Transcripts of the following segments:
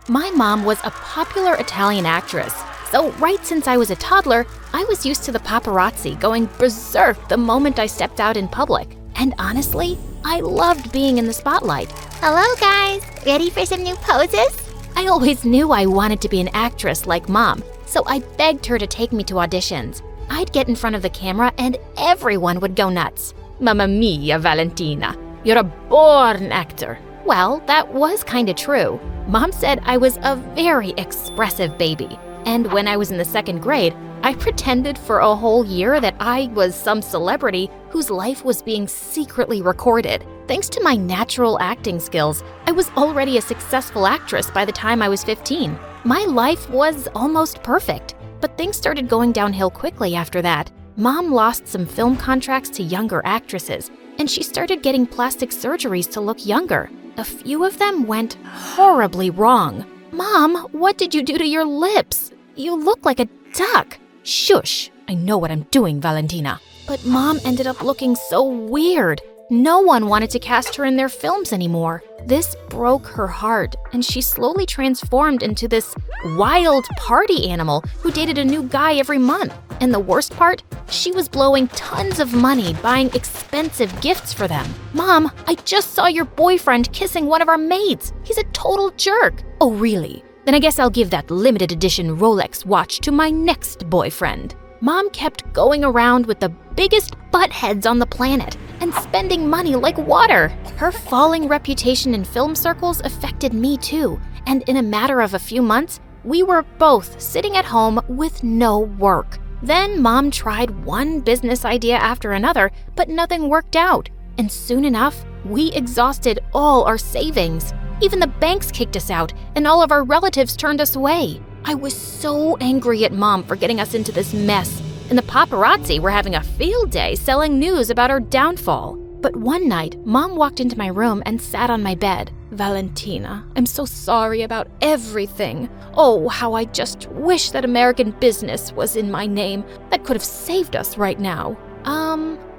My mom was a popular Italian actress, so right since I was a toddler, I was used to the paparazzi going berserk the moment I stepped out in public. And honestly, I loved being in the spotlight. Hello guys, ready for some new poses? I always knew I wanted to be an actress like Mom, so I begged her to take me to auditions. I'd get in front of the camera and everyone would go nuts. Mamma mia, Valentina, you're a born actor. Well, that was kinda true. Mom said I was a very expressive baby. And when I was in the 2nd grade, I pretended for a whole year that I was some celebrity whose life was being secretly recorded. Thanks to my natural acting skills, I was already a successful actress by the time I was 15. My life was almost perfect, but things started going downhill quickly after that. Mom lost some film contracts to younger actresses, and she started getting plastic surgeries to look younger. A few of them went horribly wrong. Mom, what did you do to your lips? You look like a duck. Shush, I know what I'm doing, Valentina. But Mom ended up looking so weird. No one wanted to cast her in their films anymore. This broke her heart, and she slowly transformed into this wild party animal who dated a new guy every month. And the worst part? She was blowing tons of money buying expensive gifts for them. Mom, I just saw your boyfriend kissing one of our maids. He's a total jerk. Oh, really? Then I guess I'll give that limited edition Rolex watch to my next boyfriend. Mom kept going around with the biggest buttheads on the planet and spending money like water. Her falling reputation in film circles affected me too, and in a matter of a few months, we were both sitting at home with no work. Then Mom tried one business idea after another, but nothing worked out. And soon enough, we exhausted all our savings. Even the banks kicked us out, and all of our relatives turned us away. I was so angry at Mom for getting us into this mess, and the paparazzi were having a field day selling news about our downfall. But one night, Mom walked into my room and sat on my bed. Valentina, I'm so sorry about everything. Oh, how I just wish that American business was in my name. That could have saved us right now.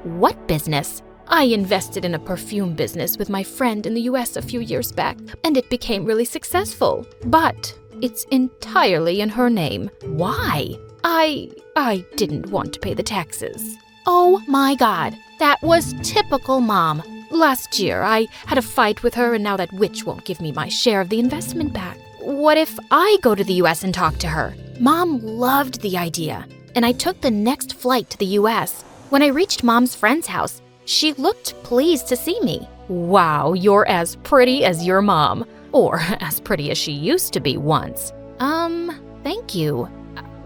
What business? I invested in a perfume business with my friend in the US a few years back, and it became really successful. But it's entirely in her name. Why? I didn't want to pay the taxes. Oh my God, that was typical Mom. Last year, I had a fight with her, and now that witch won't give me my share of the investment back. What if I go to the US and talk to her? Mom loved the idea, and I took the next flight to the US. When I reached Mom's friend's house, she looked pleased to see me. Wow, you're as pretty as your mom. Or as pretty as she used to be once. Thank you.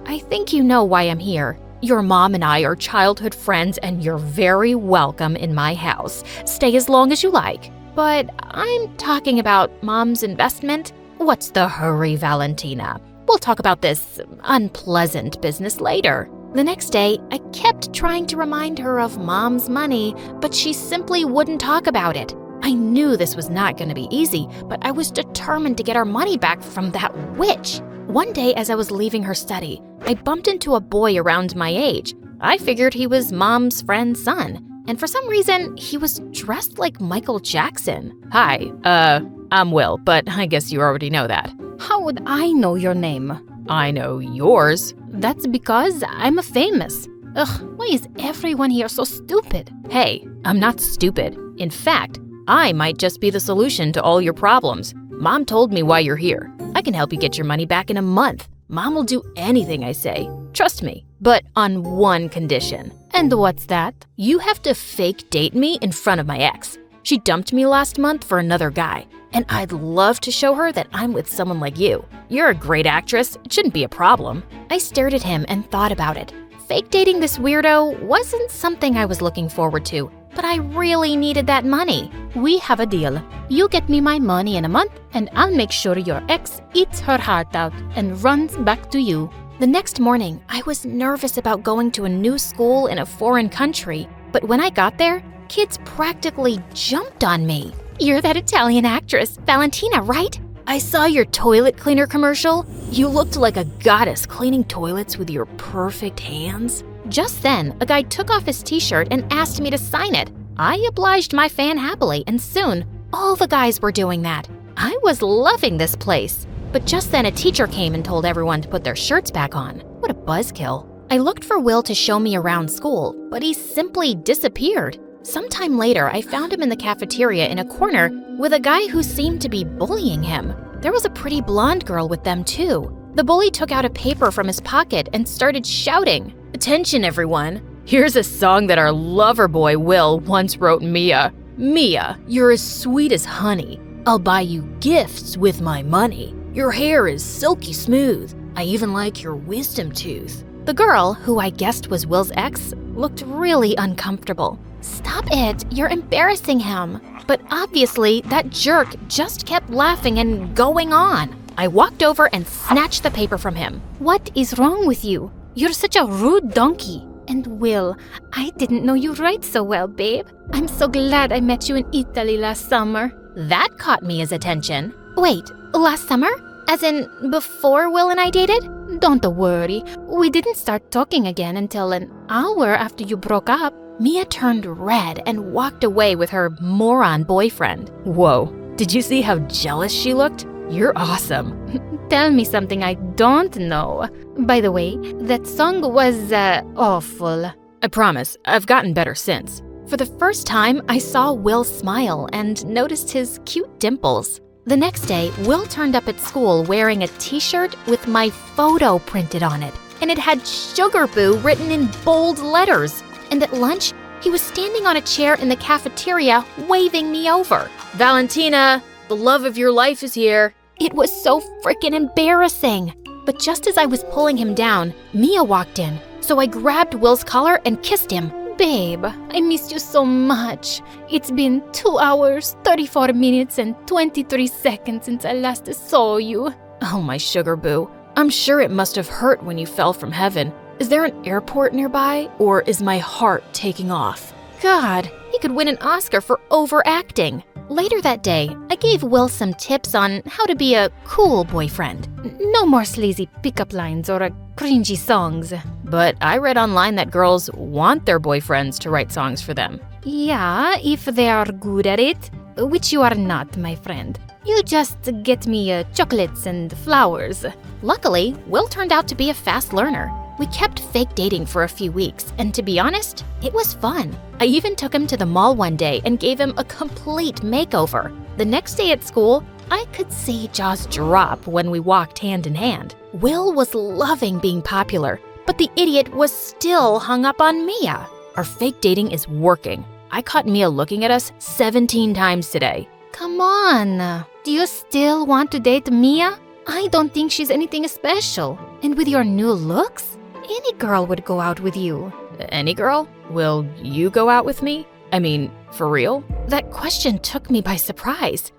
I think you know why I'm here. Your mom and I are childhood friends, and you're very welcome in my house. Stay as long as you like. But I'm talking about Mom's investment. What's the hurry, Valentina? We'll talk about this unpleasant business later. The next day, I kept trying to remind her of Mom's money, but she simply wouldn't talk about it. I knew this was not going to be easy, but I was determined to get our money back from that witch. One day, as I was leaving her study, I bumped into a boy around my age. I figured he was Mom's friend's son, and for some reason, he was dressed like Michael Jackson. Hi, I'm Will, but I guess you already know that. How would I know your name? I know yours. That's because I'm famous. Ugh, why is everyone here so stupid? Hey, I'm not stupid. In fact, I might just be the solution to all your problems. Mom told me why you're here. I can help you get your money back in a month. Mom will do anything I say. Trust me, but on one condition. And what's that? You have to fake date me in front of my ex. She dumped me last month for another guy, and I'd love to show her that I'm with someone like you. You're a great actress. It shouldn't be a problem. I stared at him and thought about it. Fake dating this weirdo wasn't something I was looking forward to, but I really needed that money. We have a deal. You get me my money in a month, and I'll make sure your ex eats her heart out and runs back to you. The next morning, I was nervous about going to a new school in a foreign country, but when I got there, kids practically jumped on me. You're that Italian actress, Valentina, right? I saw your toilet cleaner commercial. You looked like a goddess cleaning toilets with your perfect hands. Just then, a guy took off his t-shirt and asked me to sign it. I obliged my fan happily, and soon, all the guys were doing that. I was loving this place. But just then a teacher came and told everyone to put their shirts back on. What a buzzkill. I looked for Will to show me around school, but he simply disappeared. Sometime later, I found him in the cafeteria in a corner with a guy who seemed to be bullying him. There was a pretty blonde girl with them too. The bully took out a paper from his pocket and started shouting, "Attention everyone, here's a song that our lover boy Will once wrote Mia. Mia, you're as sweet as honey. I'll buy you gifts with my money. Your hair is silky smooth. I even like your wisdom tooth." The girl, who I guessed was Will's ex, looked really uncomfortable. Stop it, you're embarrassing him. But obviously, that jerk just kept laughing and going on. I walked over and snatched the paper from him. What is wrong with you? You're such a rude donkey. And Will, I didn't know you write so well, babe. I'm so glad I met you in Italy last summer. That caught Mia's attention. Wait, last summer? As in, before Will and I dated? Don't worry, we didn't start talking again until an hour after you broke up. Mia turned red and walked away with her moron boyfriend. Whoa, did you see how jealous she looked? You're awesome. Tell me something I don't know. By the way, that song was awful. I promise, I've gotten better since. For the first time, I saw Will smile and noticed his cute dimples. The next day, Will turned up at school wearing a t-shirt with my photo printed on it, and it had Sugar Boo written in bold letters. And at lunch, he was standing on a chair in the cafeteria waving me over. "Valentina, the love of your life is here." It was so freaking embarrassing. But just as I was pulling him down, Mia walked in, so I grabbed Will's collar and kissed him. Babe, I missed you so much. It's been 2 hours, 34 minutes, and 23 seconds since I last saw you. Oh, my Sugar Boo. I'm sure it must have hurt when you fell from heaven. Is there an airport nearby, or is my heart taking off? God, he could win an Oscar for overacting. Later that day, I gave Will some tips on how to be a cool boyfriend. No more sleazy pickup lines or cringy songs. But I read online that girls want their boyfriends to write songs for them. Yeah, if they are good at it, which you are not, my friend. You just get me chocolates and flowers. Luckily, Will turned out to be a fast learner. We kept fake dating for a few weeks, and to be honest, it was fun. I even took him to the mall one day and gave him a complete makeover. The next day at school, I could see jaws drop when we walked hand in hand. Will was loving being popular, but the idiot was still hung up on Mia. Our fake dating is working. I caught Mia looking at us 17 times today. Come on, do you still want to date Mia? I don't think she's anything special. And with your new looks, any girl would go out with you. Any girl? Will you go out with me? I mean, for real? That question took me by surprise.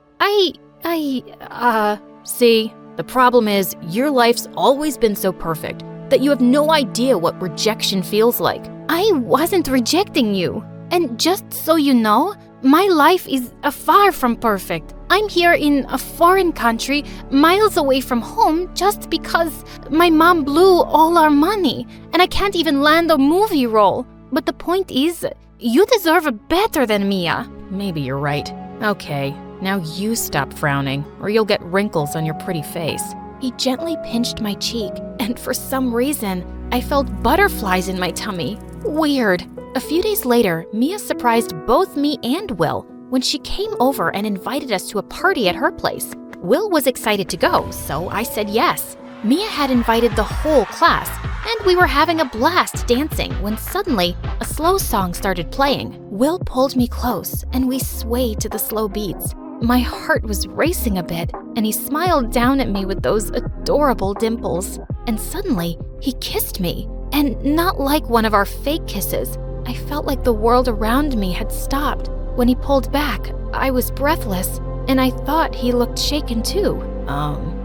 See, the problem is your life's always been so perfect that you have no idea what rejection feels like. I wasn't rejecting you. And just so you know, my life is far from perfect. I'm here in a foreign country, miles away from home, just because my mom blew all our money, and I can't even land a movie role. But the point is, you deserve better than Mia. Maybe you're right. Okay, now you stop frowning, or you'll get wrinkles on your pretty face. He gently pinched my cheek, and for some reason, I felt butterflies in my tummy. Weird. A few days later, Mia surprised both me and Will when she came over and invited us to a party at her place. Will was excited to go, so I said yes. Mia had invited the whole class, and we were having a blast dancing when suddenly a slow song started playing. Will pulled me close, and we swayed to the slow beats. My heart was racing a bit, and he smiled down at me with those adorable dimples. And suddenly, he kissed me, and not like one of our fake kisses. I felt like the world around me had stopped. When he pulled back, I was breathless, and I thought he looked shaken too.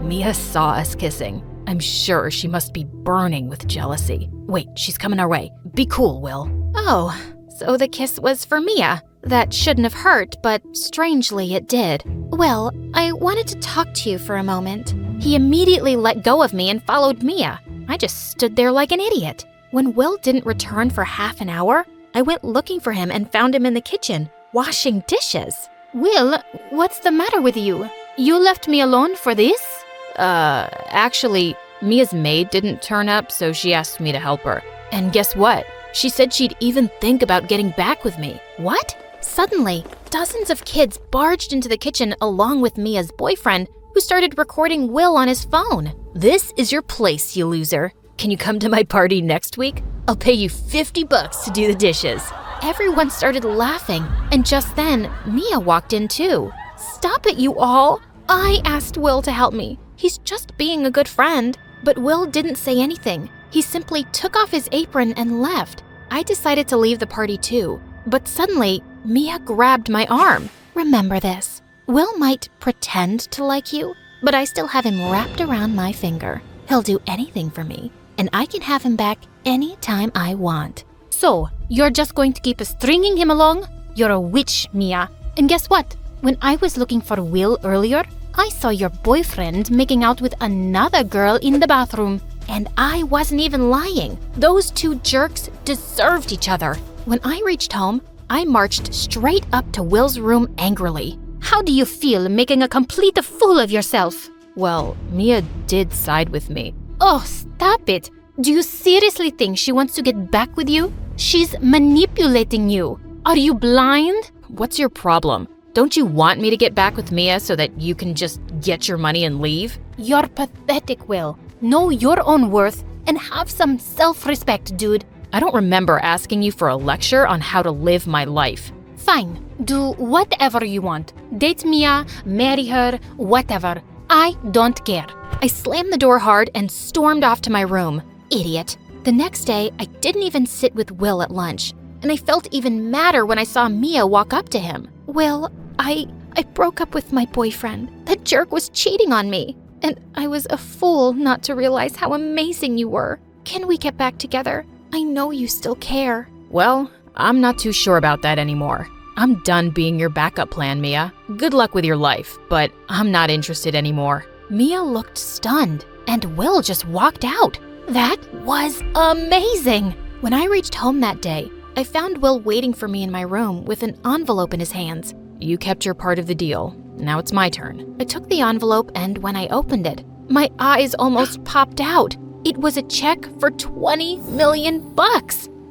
Mia saw us kissing. I'm sure she must be burning with jealousy. Wait, she's coming our way. Be cool, Will. Oh, so the kiss was for Mia. That shouldn't have hurt, but strangely it did. Well, I wanted to talk to you for a moment. He immediately let go of me and followed Mia. I just stood there like an idiot. When Will didn't return for half an hour, I went looking for him and found him in the kitchen, washing dishes. Will, what's the matter with you? You left me alone for this? Actually, Mia's maid didn't turn up, so she asked me to help her. And guess what? She said she'd even think about getting back with me. What? Suddenly, dozens of kids barged into the kitchen along with Mia's boyfriend, who started recording Will on his phone. This is your place, you loser. Can you come to my party next week? I'll pay you $50 to do the dishes. Everyone started laughing, and just then, Mia walked in too. Stop it, you all! I asked Will to help me. He's just being a good friend. But Will didn't say anything. He simply took off his apron and left. I decided to leave the party too. But suddenly, Mia grabbed my arm. Remember this. Will might pretend to like you, but I still have him wrapped around my finger. He'll do anything for me, and I can have him back anytime I want. So, you're just going to keep stringing him along? You're a witch, Mia. And guess what? When I was looking for Will earlier, I saw your boyfriend making out with another girl in the bathroom. And I wasn't even lying. Those two jerks deserved each other. When I reached home, I marched straight up to Will's room angrily. How do you feel making a complete fool of yourself? Well, Mia did side with me. Oh, stop it. Do you seriously think she wants to get back with you? She's manipulating you. Are you blind? What's your problem? Don't you want me to get back with Mia so that you can just get your money and leave? You're pathetic, Will. Know your own worth and have some self-respect, dude. I don't remember asking you for a lecture on how to live my life. Fine, do whatever you want. Date Mia, marry her, whatever. I don't care. I slammed the door hard and stormed off to my room. Idiot. The next day, I didn't even sit with Will at lunch. And I felt even madder when I saw Mia walk up to him. Will, I broke up with my boyfriend. That jerk was cheating on me. And I was a fool not to realize how amazing you were. Can we get back together? I know you still care. Well, I'm not too sure about that anymore. I'm done being your backup plan, Mia. Good luck with your life, but I'm not interested anymore. Mia looked stunned, and Will just walked out. That was amazing! When I reached home that day, I found Will waiting for me in my room with an envelope in his hands. You kept your part of the deal. Now it's my turn. I took the envelope, and when I opened it, my eyes almost popped out. It was a check for $20 million.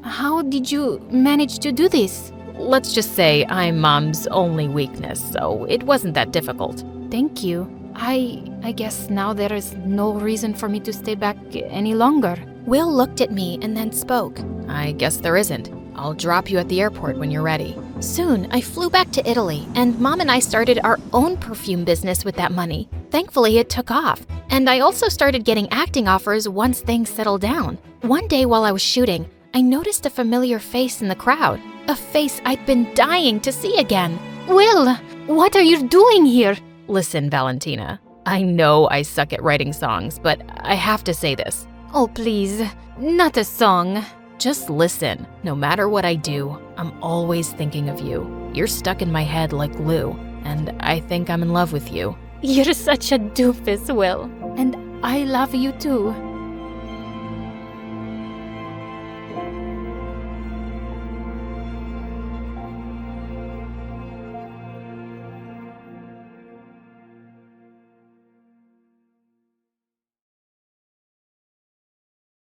How did you manage to do this? Let's just say I'm Mom's only weakness, so it wasn't that difficult. Thank you. I guess now there is no reason for me to stay back any longer. Will looked at me and then spoke. I guess there isn't. I'll drop you at the airport when you're ready. Soon, I flew back to Italy, and Mom and I started our own perfume business with that money. Thankfully, it took off. And I also started getting acting offers once things settled down. One day while I was shooting, I noticed a familiar face in the crowd. A face I'd been dying to see again. Will, what are you doing here? Listen, Valentina, I know I suck at writing songs, but I have to say this. Oh, please, not a song. Just listen. No matter what I do, I'm always thinking of you. You're stuck in my head like glue, and I think I'm in love with you. You're such a doofus, Will. And I love you too.